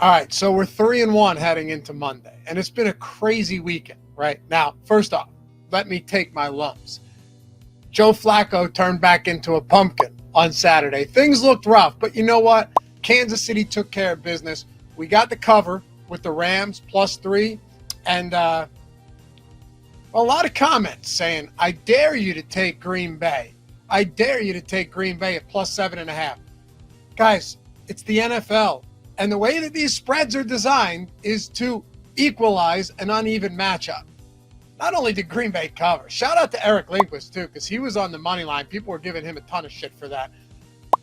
All right, so we're 3-1 heading into Monday, and it's been a crazy weekend, right? Now, first off, let me take my lumps. Joe Flacco turned back into a pumpkin on Saturday. Things looked rough, but you know what? Kansas City took care of business. We got the cover with the Rams +3, and a lot of comments saying, I dare you to take Green Bay. I dare you to take Green Bay at +7.5. Guys, it's the NFL. And the way that these spreads are designed is to equalize an uneven matchup. Not only did Green Bay cover, shout out to Eric Lindquist too, because he was on the money line. People were giving him a ton of shit for that.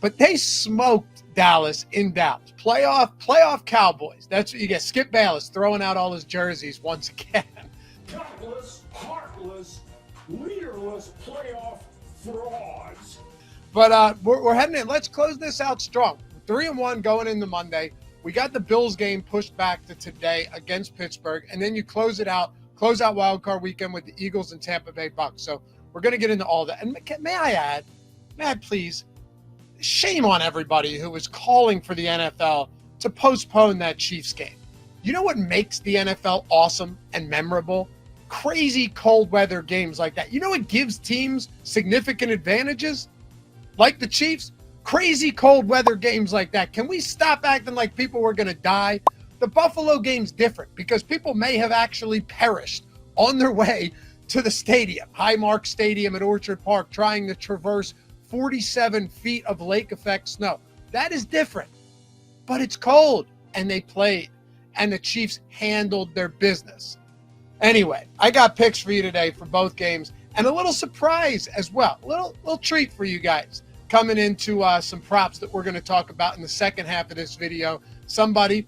But they smoked Dallas in Dallas. Playoff Cowboys. That's what you get. Skip Bayless throwing out all his jerseys once again. Gutless, heartless, leaderless playoff frauds. But we're heading in. Let's close this out strong. 3-1 going into Monday. We got the Bills game pushed back to today against Pittsburgh, and then you close out Wild Card Weekend with the Eagles and Tampa Bay Bucks. So we're going to get into all that. And may I add, please, shame on everybody who was calling for the NFL to postpone that Chiefs game. You know what makes the NFL awesome and memorable? Crazy cold weather games like that. You know what gives teams significant advantages? Like the Chiefs? Crazy cold weather games like that. Can we stop acting like people were going to die? The Buffalo game's different because people may have actually perished on their way to the stadium, Highmark Stadium at Orchard Park, trying to traverse 47 feet of lake effect snow. That is different, but it's cold, and they played, and the Chiefs handled their business. Anyway, I got picks for you today for both games, and a little surprise as well, a little treat for you guys. Coming into some props that we're going to talk about in the second half of this video. Somebody,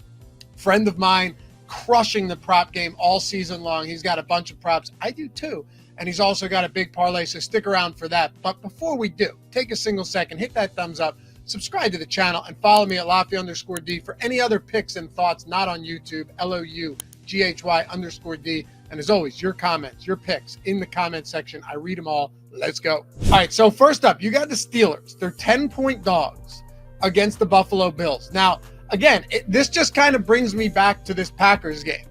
friend of mine, crushing the prop game all season long. He's got a bunch of props. I do too. And he's also got a big parlay, so stick around for that. But before we do, take a single second, hit that thumbs up, subscribe to the channel, and follow me at Loughy_D for any other picks and thoughts not on YouTube, LOUGHY_D. And as always, your comments, your picks in the comment section. I read them all. Let's go. All right, so first up, you got the Steelers. They're 10-point dogs against the Buffalo Bills. Now, again, this just kind of brings me back to this Packers game.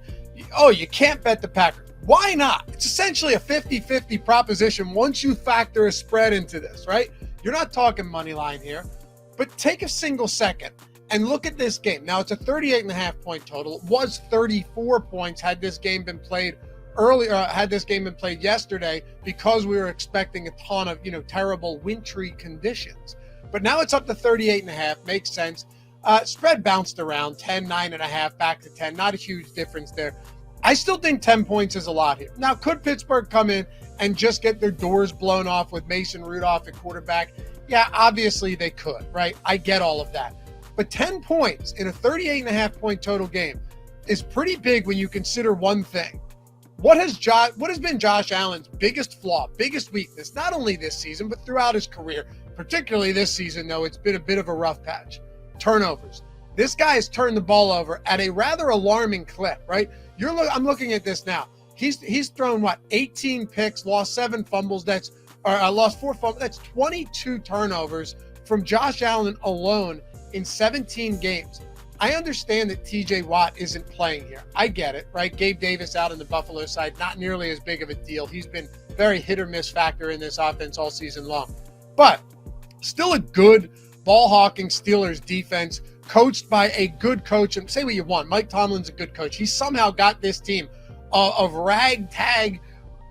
Oh, you can't bet the Packers. Why not? It's essentially a 50-50 proposition once you factor a spread into this, right? You're not talking money line here, but take a single second and look at this game. Now, it's a 38.5-point total. It was 34 points had this game been played earlier, had this game been played yesterday, because we were expecting a ton of, terrible wintry conditions. But now it's up to 38.5. Makes sense. Spread bounced around 10, 9.5, back to 10. Not a huge difference there. I still think 10 points is a lot here. Now, could Pittsburgh come in and just get their doors blown off with Mason Rudolph at quarterback? Yeah, obviously they could, right? I get all of that. But 10 points in a 38.5-point total game is pretty big when you consider one thing. What has been Josh Allen's biggest flaw, biggest weakness, not only this season, but throughout his career, particularly this season, though it's been a bit of a rough patch? Turnovers. This guy has turned the ball over at a rather alarming clip, right? I'm looking at this now. He's thrown 18 picks, lost 7 fumbles. Lost 4 fumbles. That's 22 turnovers from Josh Allen alone in 17 games. I understand that TJ Watt isn't playing here. I get it, right? Gabe Davis out on the Buffalo side, not nearly as big of a deal. He's been very hit or miss factor in this offense all season long. But still a good ball-hawking Steelers defense, coached by a good coach. And say what you want, Mike Tomlin's a good coach. He somehow got this team of ragtag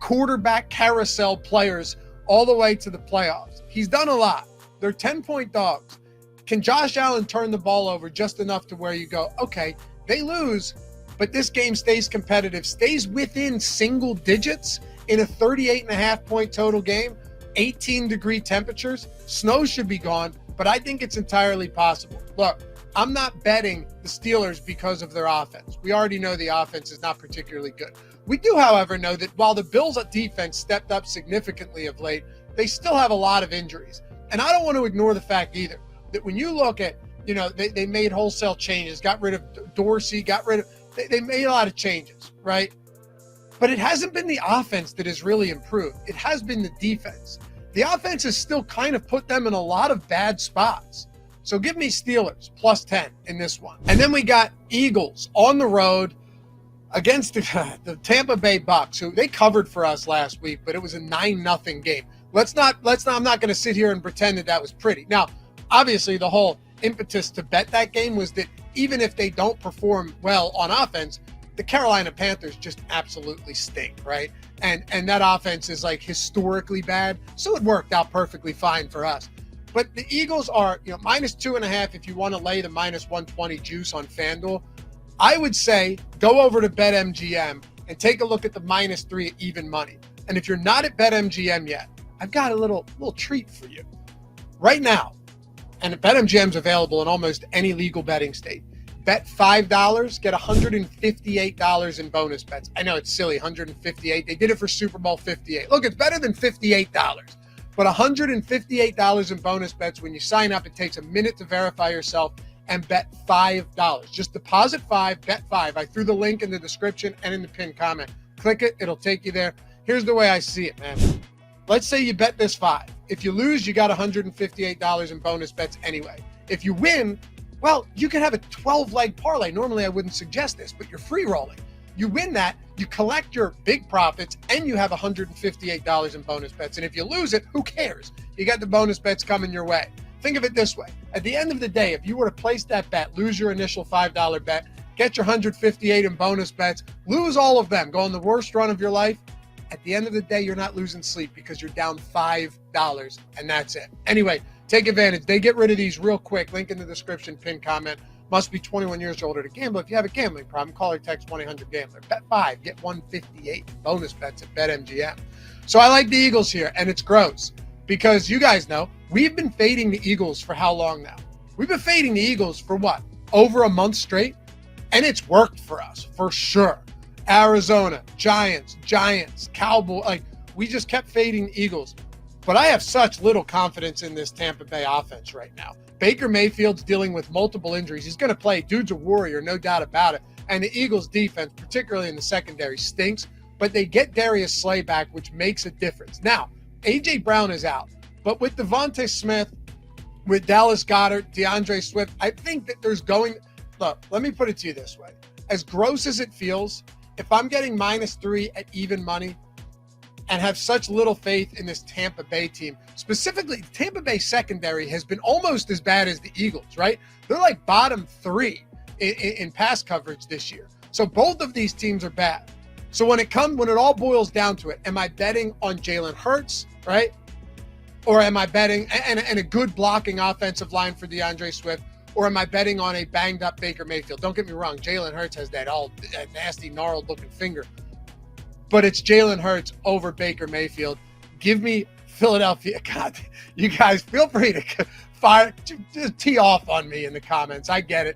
quarterback carousel players all the way to the playoffs. He's done a lot. They're 10-point dogs. Can Josh Allen turn the ball over just enough to where you go, okay, they lose, but this game stays competitive, stays within single digits in a 38.5-point total game, 18-degree temperatures? Snow should be gone, but I think it's entirely possible. Look, I'm not betting the Steelers because of their offense. We already know the offense is not particularly good. We do, however, know that while the Bills' defense stepped up significantly of late, they still have a lot of injuries. And I don't want to ignore the fact either that when you look at, they made wholesale changes, got rid of Dorsey, they made a lot of changes, right? But it hasn't been the offense that has really improved. It has been the defense. The offense has still kind of put them in a lot of bad spots. So give me Steelers plus 10 in this one. And then we got Eagles on the road against the Tampa Bay Bucks, who they covered for us last week, but it was a 9-0 game. I'm not going to sit here and pretend that was pretty. Now, obviously, the whole impetus to bet that game was that even if they don't perform well on offense, the Carolina Panthers just absolutely stink, right? And that offense is like historically bad, so it worked out perfectly fine for us. But the Eagles are, minus 2.5 if you want to lay the minus 120 juice on FanDuel. I would say go over to BetMGM and take a look at the minus 3 at even money. And if you're not at BetMGM yet, I've got a little treat for you. Right now, and BetMGM's available in almost any legal betting state. Bet $5, get $158 in bonus bets. I know it's silly, $158. They did it for Super Bowl 58. Look, it's better than $58. But $158 in bonus bets when you sign up. It takes a minute to verify yourself and bet $5. Just deposit 5, bet 5. I threw the link in the description and in the pinned comment. Click it, it'll take you there. Here's the way I see it, man. Let's say you bet this 5. If you lose, you got $158 in bonus bets anyway. If you win, well, you can have a 12-leg parlay. Normally, I wouldn't suggest this, but you're free rolling. You win that, you collect your big profits, and you have $158 in bonus bets. And if you lose it, who cares? You got the bonus bets coming your way. Think of it this way. At the end of the day, if you were to place that bet, lose your initial $5 bet, get your $158 in bonus bets, lose all of them, go on the worst run of your life, at the end of the day, you're not losing sleep because you're down $5, and that's it. Anyway, take advantage. They get rid of these real quick. Link in the description, pinned comment. Must be 21 years or older to gamble. If you have a gambling problem, call or text 1-800-GAMBLER. Bet 5, get 158 bonus bets at BetMGM. So I like the Eagles here, and it's gross because you guys know we've been fading the Eagles for how long now? We've been fading the Eagles for what? Over a month straight? And it's worked for us, for sure. Arizona, Giants, Cowboys, we just kept fading the Eagles. But I have such little confidence in this Tampa Bay offense right now. Baker Mayfield's dealing with multiple injuries. He's going to play. Dude's a warrior, no doubt about it. And the Eagles' defense, particularly in the secondary, stinks. But they get Darius Slay back, which makes a difference. Now, A.J. Brown is out. But with Devontae Smith, with Dallas Goedert, DeAndre Swift, I think that look, let me put it to you this way. As gross as it feels, if I'm getting minus 3 at even money and have such little faith in this Tampa Bay team, specifically Tampa Bay secondary has been almost as bad as the Eagles, right? They're like bottom 3 in pass coverage this year. So both of these teams are bad. So when it all boils down to it, am I betting on Jalen Hurts, right? Or am I betting and a good blocking offensive line for DeAndre Swift? Or am I betting on a banged-up Baker Mayfield? Don't get me wrong. Jalen Hurts has that nasty, gnarled-looking finger. But it's Jalen Hurts over Baker Mayfield. Give me Philadelphia. God, you guys, feel free to just tee off on me in the comments. I get it.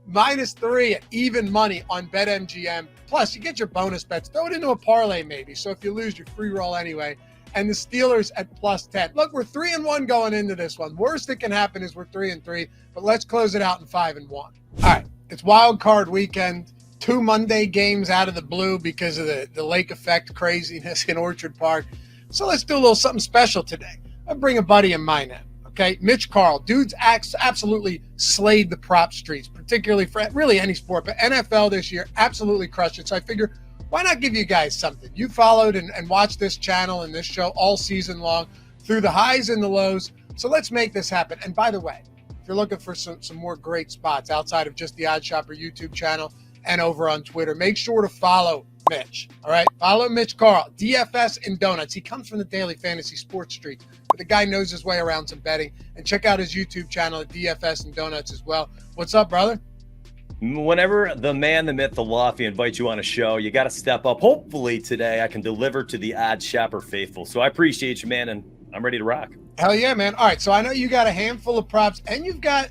Minus 3 at even money on BetMGM. Plus, you get your bonus bets. Throw it into a parlay maybe. So if you lose, you free roll anyway. And the Steelers at plus 10. Look, we're 3-1 going into this one. Worst that can happen is we're 3-3, but let's close it out in 5-1. All right, it's wild card weekend. 2 Monday games out of the blue because of the lake effect craziness in Orchard Park. So let's do a little something special today. I'll bring a buddy of mine in, okay? Mitch Carl. Dude's absolutely slayed the prop streets, particularly for really any sport, but NFL this year absolutely crushed it. So I figure, why not give you guys something? You followed and watched this channel and this show all season long through the highs and the lows. So let's make this happen. And by the way, if you're looking for some more great spots outside of just the Odd Shopper YouTube channel and over on Twitter, make sure to follow Mitch. All right. Follow Mitch Carl, DFS and Donuts. He comes from the Daily Fantasy Sports Street, but the guy knows his way around some betting. And check out his YouTube channel at DFS and Donuts as well. What's up, brother? Whenever the man, the myth, the Loughy invites you on a show, you got to step up. Hopefully today I can deliver to the Odd Shopper faithful. So I appreciate you, man, and I'm ready to rock. Hell yeah, man. All right, so I know you got a handful of props, and you've got,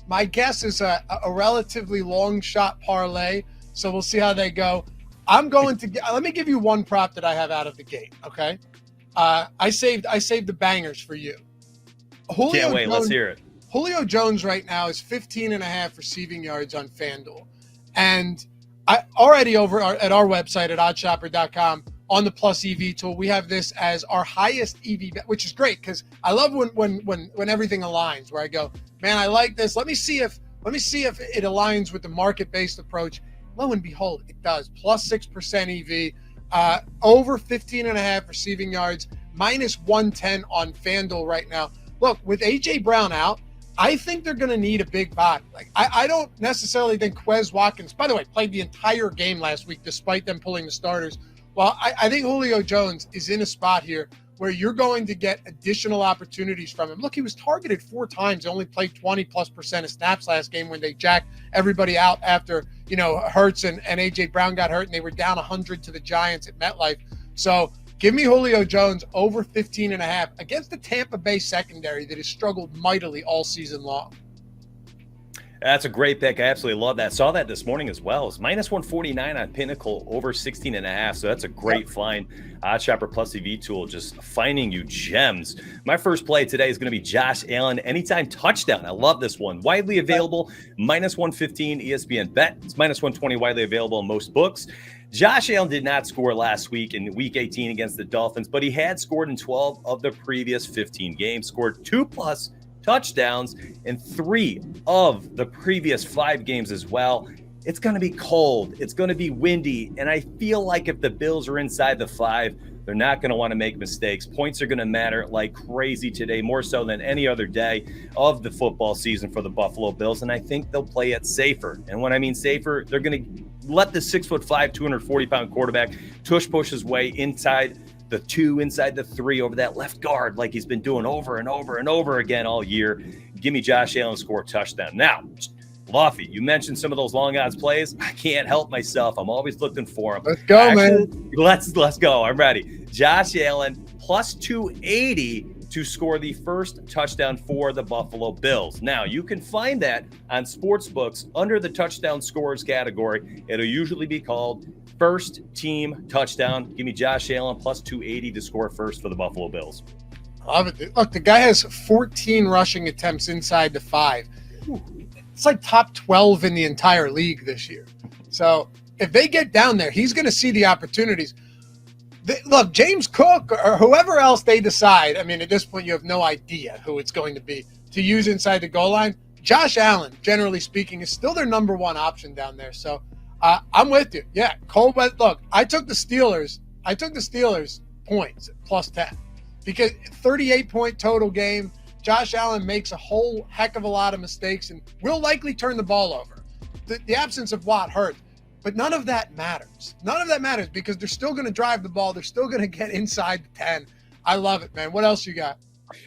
my guess is a relatively long shot parlay, so we'll see how they go. I'm going to let me give you one prop that I have out of the gate, okay? I saved the bangers for you. Can't wait. Let's hear it. Julio Jones right now is 15.5 receiving yards on FanDuel. And I already over at our website at oddshopper.com on the plus EV tool. We have this as our highest EV bet, which is great because I love when everything aligns, where I go, man, I like this. Let me see if it aligns with the market-based approach. Lo and behold, it does. Plus 6% EV, over 15.5 receiving yards, minus 110 on FanDuel right now. Look, with A.J. Brown out, I think they're going to need a big body. Like, I don't necessarily think Quez Watkins, by the way, played the entire game last week despite them pulling the starters. Well, I think Julio Jones is in a spot here where you're going to get additional opportunities from him. Look, he was targeted 4 times. He only played 20+% of snaps last game when they jacked everybody out after, Hurts and A.J. Brown got hurt and they were down 100 to the Giants at MetLife. So give me Julio Jones over 15.5 against the Tampa Bay secondary that has struggled mightily all season long. That's a great pick. I absolutely love that. Saw that this morning as well. It's minus 149 on Pinnacle, over 16.5. So that's a great find. OddsShopper Plus EV tool, just finding you gems. My first play today is going to be Josh Allen, anytime touchdown. I love this one. Widely available, minus 115 ESPN bet. It's minus 120 widely available in most books. Josh Allen did not score last week in Week 18 against the Dolphins, but he had scored in 12 of the previous 15 games, scored 2+ touchdowns in 3 of the previous 5 games as well. It's going to be cold. It's going to be windy. And I feel like if the Bills are inside the 5, they're not going to want to make mistakes. Points are going to matter like crazy today, more so than any other day of the football season for the Buffalo Bills. And I think they'll play it safer. And when I mean safer, they're going to let the 6'5", 240-pound quarterback push his way inside the 2, inside the 3 over that left guard like he's been doing over and over and over again all year. Give me Josh Allen score a touchdown. Now, Loughy, you mentioned some of those long odds plays. I can't help myself. I'm always looking for them. Let's go, man. Let's go. I'm ready. Josh Allen plus 280 to score the first touchdown for the Buffalo Bills. Now, you can find that on sportsbooks under the touchdown scores category. It'll usually be called first team touchdown. Give me Josh Allen plus 280 to score first for the Buffalo Bills. Love it. Look, the guy has 14 rushing attempts inside the 5. It's like top 12 in the entire league this year. So if they get down there, he's going to see the opportunities. Look, James Cook or whoever else they decide, I mean, at this point, you have no idea who it's going to be to use inside the goal line. Josh Allen, generally speaking, is still their number 1 option down there. So I'm with you. Yeah, cold weather. Look, I took the Steelers points at plus 10 because 38-point total game. Josh Allen makes a whole heck of a lot of mistakes and will likely turn the ball over. The absence of Watt hurt, but none of that matters. None of that matters because they're still going to drive the ball. They're still going to get inside the 10. I love it, man. What else you got?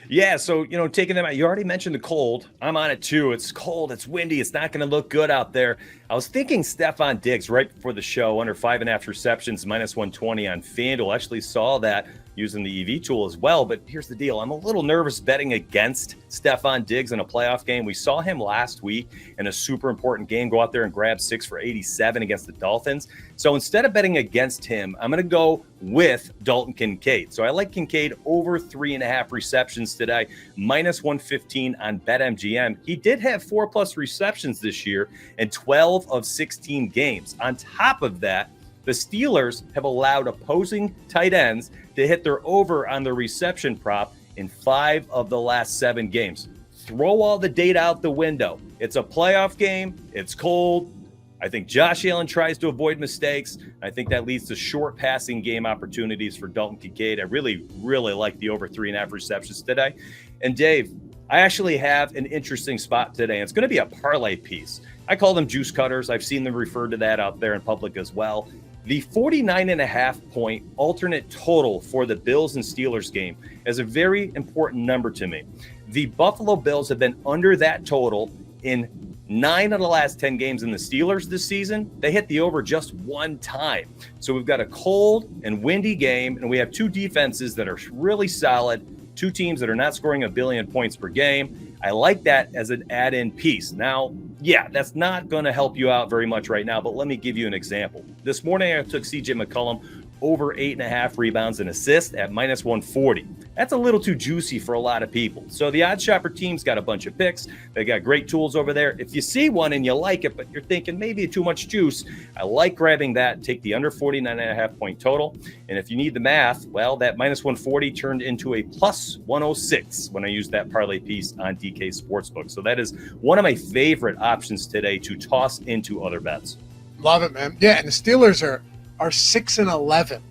Yeah, so, taking them out, you already mentioned the cold. I'm on it too. It's cold. It's windy. It's not going to look good out there. I was thinking Stephon Diggs right before the show, under 5.5 receptions, minus 120 on FanDuel. Actually saw that using the EV tool as well. But here's the deal. I'm a little nervous betting against Stephon Diggs in a playoff game. We saw him last week in a super important game go out there and grab 6 for 87 against the Dolphins. So instead of betting against him, I'm going to go with Dalton Kincaid. So I like Kincaid over 3.5 receptions today, minus 115 on BetMGM. He did have 4+ receptions this year in 12 of 16 games. On top of that, the Steelers have allowed opposing tight ends to hit their over on the reception prop in 5 of the last 7 games. Throw all the data out the window. It's a playoff game. It's cold. I think Josh Allen tries to avoid mistakes. I think that leads to short passing game opportunities for Dalton Kincaid. I really, really like the over 3.5 receptions today. And Dave, I actually have an interesting spot today. It's going to be a parlay piece. I call them juice cutters. I've seen them referred to that out there in public as well. The 49.5 point alternate total for the Bills and Steelers game is a very important number to me. The Buffalo Bills have been under that total in 9 of the last 10 games in the Steelers this season. They hit the over just 1 time. So we've got a cold and windy game, and we have 2 defenses that are really solid, 2 teams that are not scoring 1 billion points per game. I like that as an add-in piece. Now, yeah, that's not going to help you out very much right now, but let me give you an example. This morning, I took CJ McCollum over 8.5 rebounds and assists at -140. That's a little too juicy for a lot of people. So the Odds Shopper team's got a bunch of picks. They got great tools over there. If you see one and you like it, but you're thinking maybe too much juice, I like grabbing that. Take the under 49.5 point total. And if you need the math, well, that -140 turned into a +106 when I used that parlay piece on DK Sportsbook. So that is one of my favorite options today to toss into other bets. Love it, man. Yeah, and the Steelers are 6-11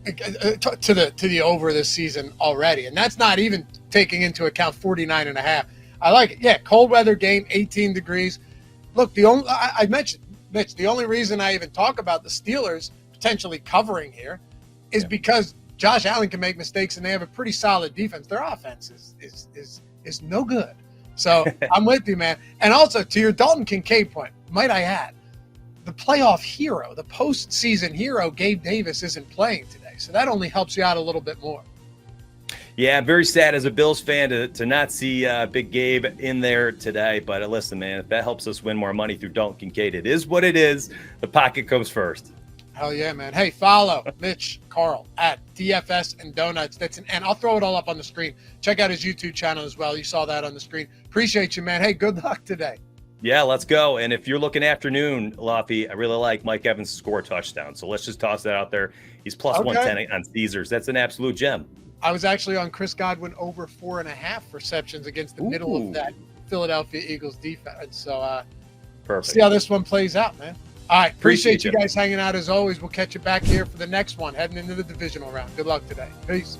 to the over this season already, and that's not even taking into account 49.5. I like it. Yeah, cold weather game, 18 degrees. Look, I mentioned, Mitch, the only reason I even talk about the Steelers potentially covering here is because Josh Allen can make mistakes, and they have a pretty solid defense. Their offense is no good. So I'm with you, man. And also to your Dalton Kincaid point, might I add, the playoff hero, the postseason hero, Gabe Davis, isn't playing today. So that only helps you out a little bit more. Yeah, I'm very sad as a Bills fan to not see Big Gabe in there today. But listen, man, if that helps us win more money through Dalton Kincaid, it is what it is. The pocket comes first. Hell yeah, man. Hey, follow Mitch Carl at DFS and Donuts. And I'll throw it all up on the screen. Check out his YouTube channel as well. You saw that on the screen. Appreciate you, man. Hey, good luck today. Yeah, let's go. And if you're looking afternoon, Loughy, I really like Mike Evans to score a touchdown. So let's just toss that out there. He's +110 on Caesars. That's an absolute gem. I was actually on Chris Godwin over 4.5 receptions against the middle of that Philadelphia Eagles defense. So perfect. See how this one plays out, man. All right. Appreciate you guys hanging out as always. We'll catch you back here for the next one, heading into the divisional round. Good luck today. Peace.